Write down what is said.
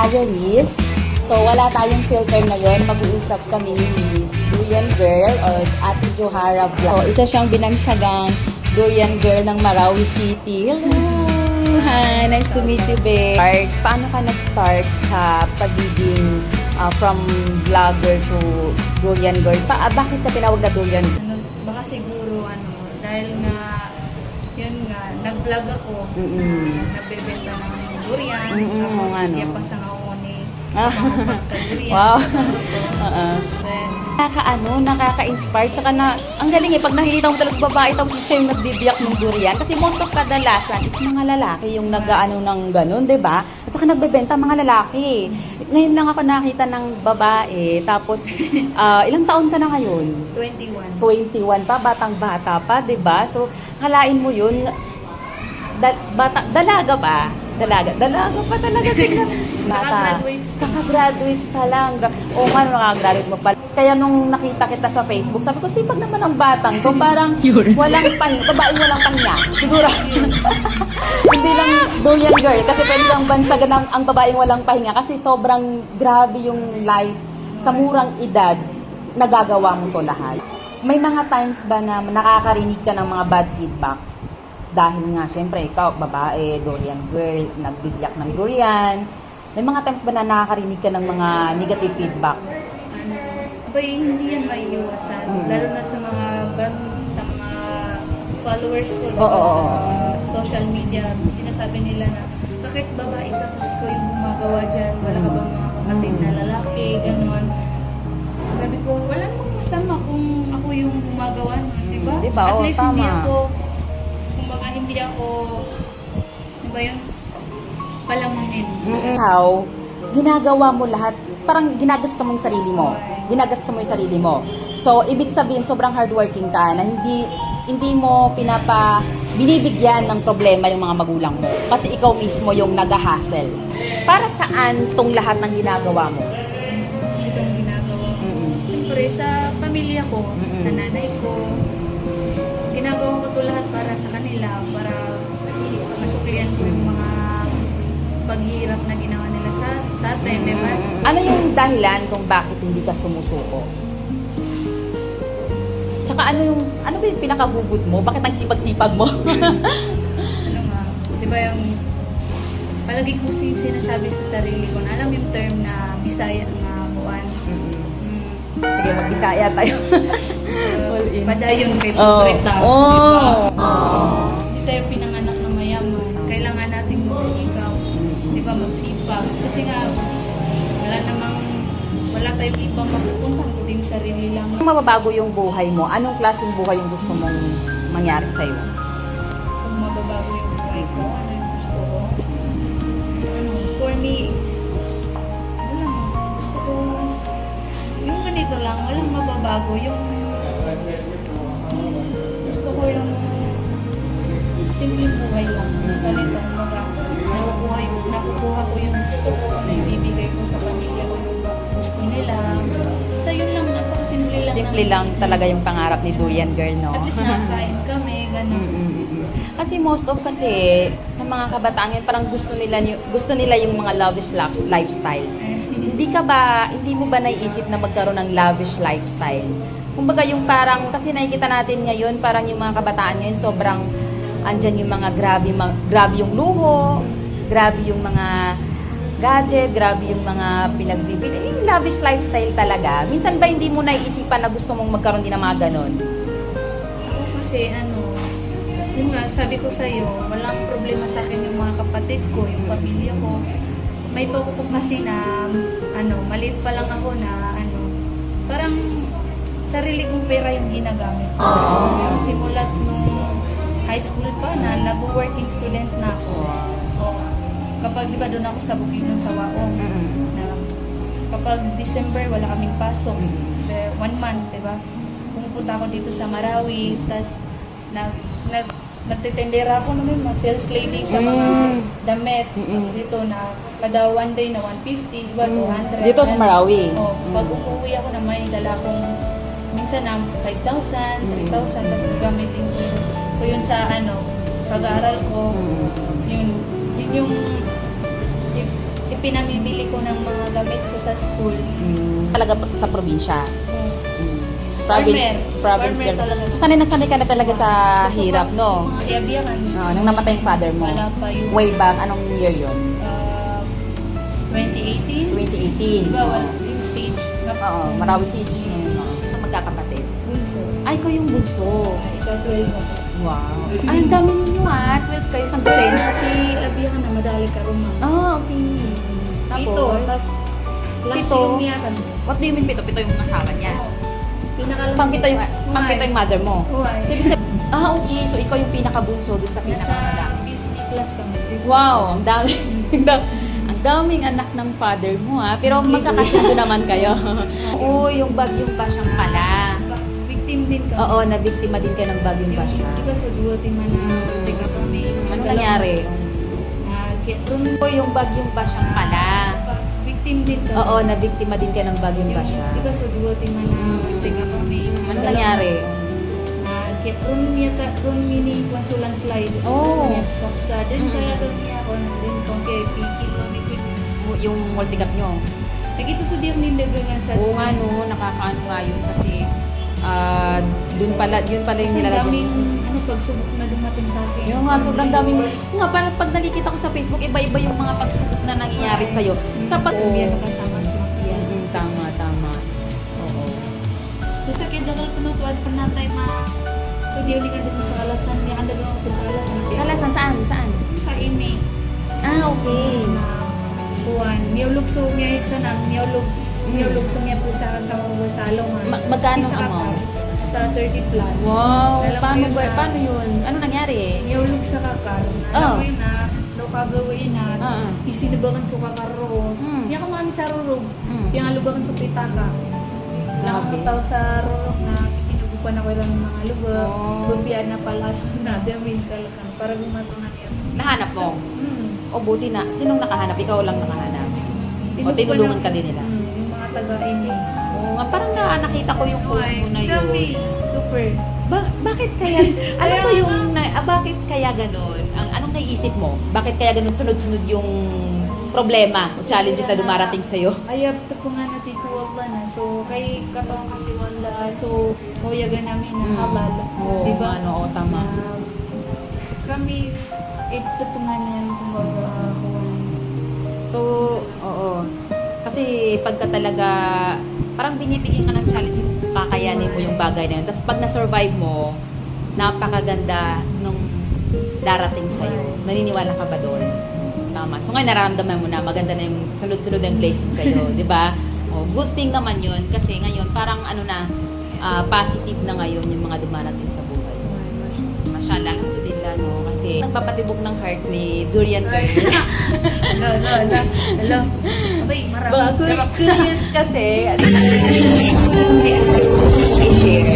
Diaries. So, wala tayong filter ngayon. Mag-uusap kami ni Miss Durian Girl or Ate Johara Vlog. So, isa siyang binansagang Durian Girl ng Marawi City. Hello! Hi! Nice to meet you, babe. Paano ka nag-start sa pagiging from vlogger to Durian Girl? Bakit ka tinawag na Durian Girl? Baka siguro, dahil nga, yun nga, nag-vlog ako, nagbebenta ng durian, tapos yapang sa ngaoni, sa durian. Wow! Then, Nakaka-inspire. Tsaka na, ang galing pag nakikita mo talagang babae, tapos siya yung nagbibiyak ng durian. Kasi most of kadalasan is mga lalaki yung nag-ano ng ganun, di ba? At saka nagbebenta mga lalaki. Ngayon lang ako nakita ng babae, tapos ilang taon ka na ngayon? 21. 21 pa, batang-bata pa, di ba? So, halain mo yun, dalaga pa. Dalaga pa talaga. Kaka-graduate pa lang. Oo nga, nakagraduate mo pa. Kaya nung nakita kita sa Facebook, sabi ko, sipag naman ang batang to. Parang walang pahinga. Babaeng walang pahinga. Siguro. Hindi lang Durian Girl. Kasi pwede lang bansagan ang babaeng walang pahinga. Kasi sobrang grabe yung life sa murang edad. Nagagawa mo to lahat. May mga times ba na nakakarinig ka ng mga bad feedback? Dahil nga, syempre, ikaw, babae, Durian Girl, nagbibiyak ng durian. May mga times ba na nakakarinig ka ng mga negative feedback? Hindi yan maiiwasan. Lalo na sa mga followers ko, sa social media, sinasabi nila na, bakit babae ka kasi ikaw yung gumagawa dyan? Wala ka bang mga kapatid na lalaki? Ganon. Sabi ko, wala namang masama kung ako yung gumagawa nun, di ba? Diba? At least Tama. hindi ako, di ba yun, palamunin. Ikaw, ginagawa mo lahat, parang ginagasta mo yung sarili mo. Ginagasta mo yung sarili mo. So, ibig sabihin, sobrang hardworking ka na hindi mo binibigyan ng problema yung mga magulang mo. Kasi ikaw mismo yung nag-hustle. Para saan tong lahat ng ginagawa mo? Itong ginagawa ko. Siyempre, sa pamilya ko, sa nanay ko, ginagawa ko to lahat para sa kanila, para masuklian ko yung mga paghirap na ginawa nila sa atin, di ba? Ano yung dahilan kung bakit hindi ka sumusuko? Tsaka ano ba yung pinakagugod mo? Bakit ang sipag-sipag mo? Di ba yung palagi ko sinasabi sa sarili ko na alam yung term na Bisaya nga kuan. Sige, mag-Bisaya tayo. Padayon kay Putreta. Hindi tayo pinanganak na mayaman. Kailangan nating magsikaw. Di ba, magsipag. Kasi nga, wala tayong ibang mapupunta. Kundi yung sarili lang. Kung mababago yung buhay mo, anong klaseng buhay yung gusto mong mangyari sa'yo? Kung mababago yung buhay ko, ano yung gusto ko? For me is, gusto ko, yung ganito lang, walang mababago. Yung gusto ko yung simpleng buhay lang. Ganito, nakukuha ko yung gusto ko, naibibigay ko sa pamilya ko yung gusto nila. So yun lang, napakasimple lang. Simple lang talaga yung pangarap ni Durian Girl, no? At least nakakain kami, gano'n. Kasi most of sa mga kabataan yan, parang gusto nila yung mga lavish lifestyle. Hindi mo ba naiisip na magkaroon ng lavish lifestyle? Kumbaga yung parang, kasi nakikita natin ngayon, parang yung mga kabataan ngayon, sobrang andyan yung mga grabe yung luho, grabe yung mga gadget, grabe yung mga pinagbibili. Yung lavish lifestyle talaga. Minsan ba hindi mo naiisipan na gusto mong magkaroon din ng mga ganon? Ako kasi, yun nga, sabi ko sa'yo, walang problema sa akin yung mga kapatid ko, yung pamilya ko. May toko ko kasi na, maliit pa lang ako na, parang sarili kong pera yung ginagamit ko. Simulat nung high school pa na, nag-working student na ako. Kapag, di ba, doon ako sa Bukidnon sa Waong, na kapag December, wala kaming pasok. 1 month, di ba? Pumupunta ako dito sa Marawi, tas nagtitendera ako naman, mga sales lady sa mga damit. Dito na, kada one day na 150, di ba, 200. Dito sa Marawi? Pag umuwi ako na may dala kong, minsan na 5,000, 3,000, tapos gamitin ko yun sa pag-aaral ko. Yun yung pinamimili ko ng mga gamit ko sa school. Talaga sa probinsya. Farmer. Province Farmer girl. talaga. Sanay na talaga sa hirap, no? Mga iyabiyakan. Nang namatay yung father mo. Wala pa yung Way back, anong year yun? 2018. 2018. Diba, wala yung siege. Oo, Marawi Siege. Magkakapatid. Bunso. Ay, ikaw yung bunso. Ika-12 ako. Wow. Ay, ang dami ninyo 12 kayo sa Kasi galing. na si Abiyakan na madali ka rin. Okay. Pito. Tapos last Pito? yung niyakan. What do you mean pito? Pito yung asawa niya. Pinakalas. Pangpito yung mother mo. Uway. Okay. So, ikaw yung pinakabunso dun sa Nasa pinakamalaki. 50 plus kami. Wow, ang dami. Ang daming anak ng father mo ha. Pero magkakasundo naman kayo. Oo, yung bagyong basyang pala. Victim din kami. Oo, nabiktima din kayo ng bagyong basya. Di ba sa duwati man na tika kami. Ano nangyari? Nag-get-run. Oo, yung bagyong basyang pala. Victim din kami. Oo, nabiktima din kayo ng bagyong basya. Di ba sa duwati man na tika kami. Ano nangyari? Nag-get-run yata, run mini konsulan slide. Oh. Sa sa din kaya kami ako. Nandun kong kay Piki kami. Yung multicap nyo. Nagito sa diyan din dagangan sa Oo nga no, nakakaano nga yun kasi yun pala yung Kasi nilalagay. daming pagsubok na dumating sa akin. Yung nga, sobrang daming, nga, parang pag nakikita ko sa Facebook, iba-iba yung mga pagsubok na nangyayari sa'yo. Sa Sabihan ka kasama sa mga Tama. Oo. Basta kaya dagal ko natuwad pa natay so di ulit ka dito sa kalasan. Hindi ka dagal ko sa kalasan. Kalasan, saan? Sa email. Okay. Na kuwan. Niyulog so niya isa na. Niyulog so niya po sa akin sa mga salong. Magkano amount? Sa 30 plus. Wow, Alam mo paano yun ba? na- Paano yun? Ano nangyari? Niyulog sa kakar. Oh. Alam mo yun na. Daw kagawin na. Ah. Isinibagan sa kakaros. Niya ka mga sa rurog. Yung alubagan sa pitaka. Nakakataw sa rurog na kinukupan ako ng mga lubag. Oh. Bubian na palas na damin kalakan para bumato na niya. Nahanap mo? O buti na. Sinong nakahanap? Ikaw lang nakahanap? O tinulungan ka din nila? Yung mga taga-email. Oo nga, parang nakita ko yung post mo na Dami. yun. Super. Bakit kaya, alam mo yung, bakit kaya ganun? Anong naiisip mo? Bakit kaya ganun sunod-sunod yung problema o challenges na dumarating sa'yo? Ayab to po nga natito wala na. So, kay katong kasi wala. So, kuyagan namin na halal. Oo, Diba? oo, tama. Tapos kami, ito po nga niyan kung kuha. So, oo. Kasi pagka talaga, parang binibigyan ka ng challenge, kakayanin mo yung bagay na yun. Tapos pag na-survive mo, napakaganda nung darating sa'yo. Naniniwala ka ba doon? Tama. So ngayon nararamdaman mo na maganda na yung sunod-sunod na yung blessing sa'yo, di ba? Oh, good thing naman yun kasi ngayon parang positive na ngayon yung mga dumarating sa buhay. Mashallah, alhamdulillah, no? Kasi nagpapatibok ng heart ni Durian Girl. Hello. Abay, marami. Curious kasi, I share.